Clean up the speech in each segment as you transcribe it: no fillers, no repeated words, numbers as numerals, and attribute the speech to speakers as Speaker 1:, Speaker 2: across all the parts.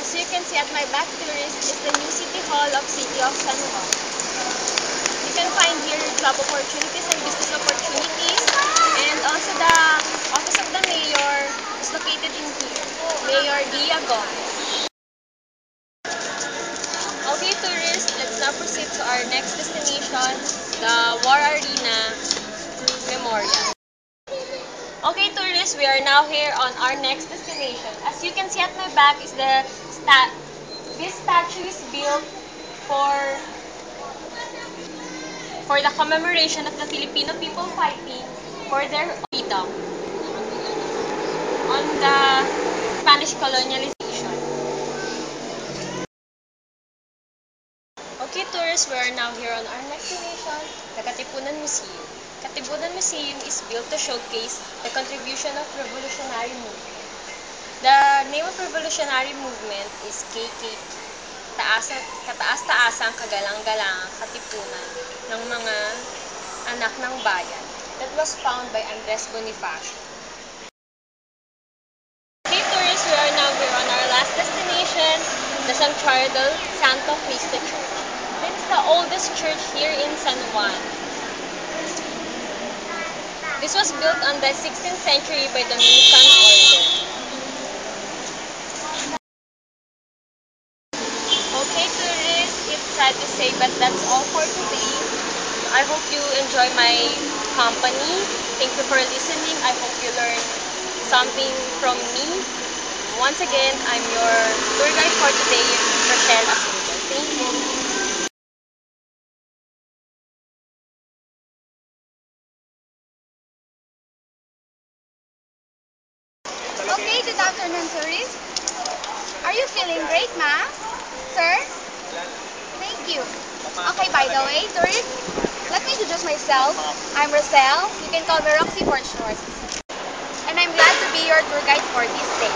Speaker 1: As you can see at my back, tourist is the new City Hall of City of San Juan. You can find here job opportunities and business opportunities, and also the office of the mayor is located in here, Mayor Dia Gomez. Okay, tourists, let's now proceed to our next destination, the War Arena Memorial. Okay, tourists, we are now here on our next destination. As you can see at my back is this statue is built for the commemoration of the Filipino people fighting for their freedom on the Spanish colonialization. Okay, tourists, we are now here on our next destination, the Katipunan Museum. Katipunan Museum is built to showcase the contribution of revolutionary movement. The name of revolutionary movement is KKP. Kataas-taasang kagalang-galang katipunan ng mga anak ng bayan that was found by Andres Bonifacio. Okay, tourists, we are now here on our last destination, the Santuario del Santo Cristo Church. This is the oldest church here in San Juan. This was built on the 16th century by Dominican order. Okay, tourists, it's sad to say, but that's all for today. I hope you enjoy my company. Thank you for listening. I hope you learned something from me. Once again, I'm your tour guide for today, Rochelle Asunto. Thank you.
Speaker 2: Okay, good afternoon, tourists. Are you feeling great, ma'am? Sir? Thank you. Okay, by the way, tourists, let me introduce myself. I'm Roselle. You can call me Roxy for short. And I'm glad to be your tour guide for this day.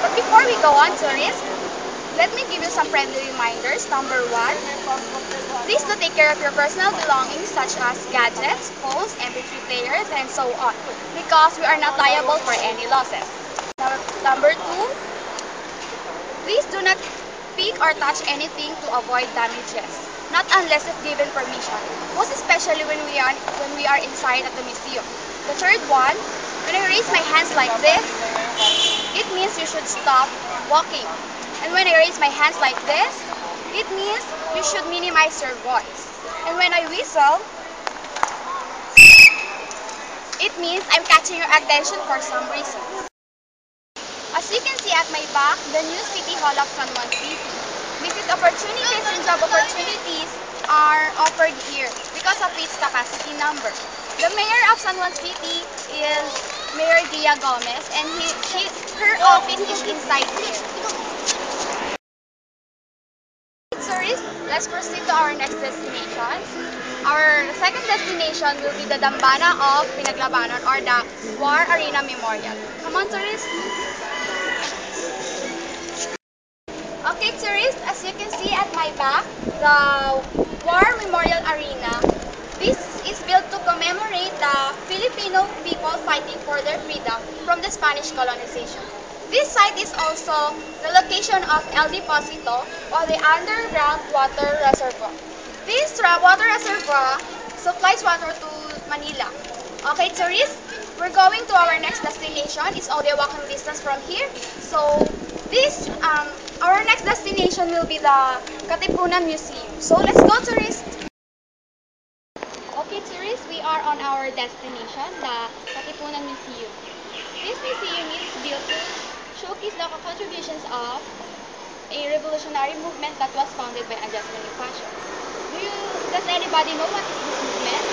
Speaker 2: But before we go on, tourists, let me give you some friendly reminders. Number 1, please do take care of your personal belongings such as gadgets, phones, MP3 players, and so on, because we are not liable for any losses. Number 2, please do not pick or touch anything to avoid damages, not unless if given permission, most especially when we are inside at the museum. The third one, when I raise my hands like this, it means you should stop walking. And when I raise my hands like this, it means you should minimize your voice. And when I whistle, it means I'm catching your attention for some reason. As you can see at my back, the new City Hall of San Juan City. Business opportunities and job opportunities are offered here because of its capacity number. The mayor of San Juan City is Mayor Dia Gomez, and her office is inside here. Tourists, let's proceed to our next destination. Our second destination will be the Dambana of Pinaglabanan, or the War Arena Memorial. Come on, tourists. Okay, tourists, as you can see at my back, the War Memorial Arena, this is built to commemorate the Filipino people fighting for their freedom from the Spanish colonization. This site is also the location of El Deposito, or the underground water reservoir. This water reservoir supplies water to Manila. Okay, tourists, we're going to our next destination. It's only a walking distance from here. So, our next destination will be the Katipunan Museum. So, let's go, tourists. Okay, tourists, we are on our destination, the Katipunan Museum. This museum is built to showcase the contributions of a revolutionary movement that was founded by Andres Bonifacio. Does anybody know what is this movement?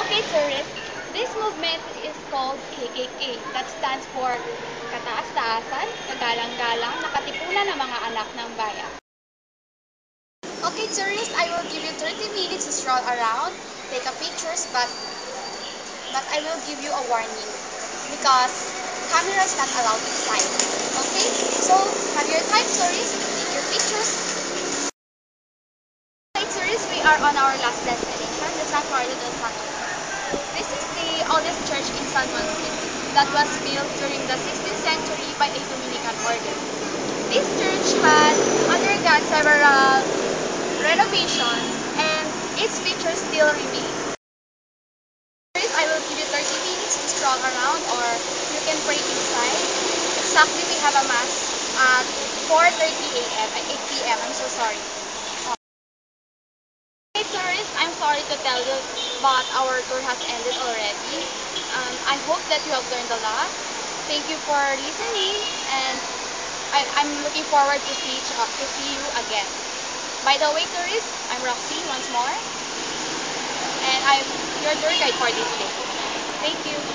Speaker 2: Okay, tourists, this movement is called KKK. That stands for Kataas-taasan, Kagalang-galang, Nakatipunan ng mga anak ng bayan. Okay, tourists, I will give you 30 minutes to stroll around, take a pictures, but I will give you a warning because camera is not allowed inside. Okay, so have your time, tourists, take your pictures. Okay, tourists, we are on our last destination, the Santuario del Santo. This is the oldest church in San Juan City that was built during the 16th century by a Dominican order. This church has undergone several renovations and its features still remain. First, I will give you 30 minutes to stroll around or you can pray inside. Exactly, we have a mass at 4:30 a.m. at 8 p.m. I'm so sorry. Hey tourists, I'm sorry to tell you, but our tour has ended already. I hope that you have learned a lot. Thank you for listening, and I'm looking forward to see you again. By the way, tourists, I'm Roxy once more, and I'm your tour guide for this day. Thank you.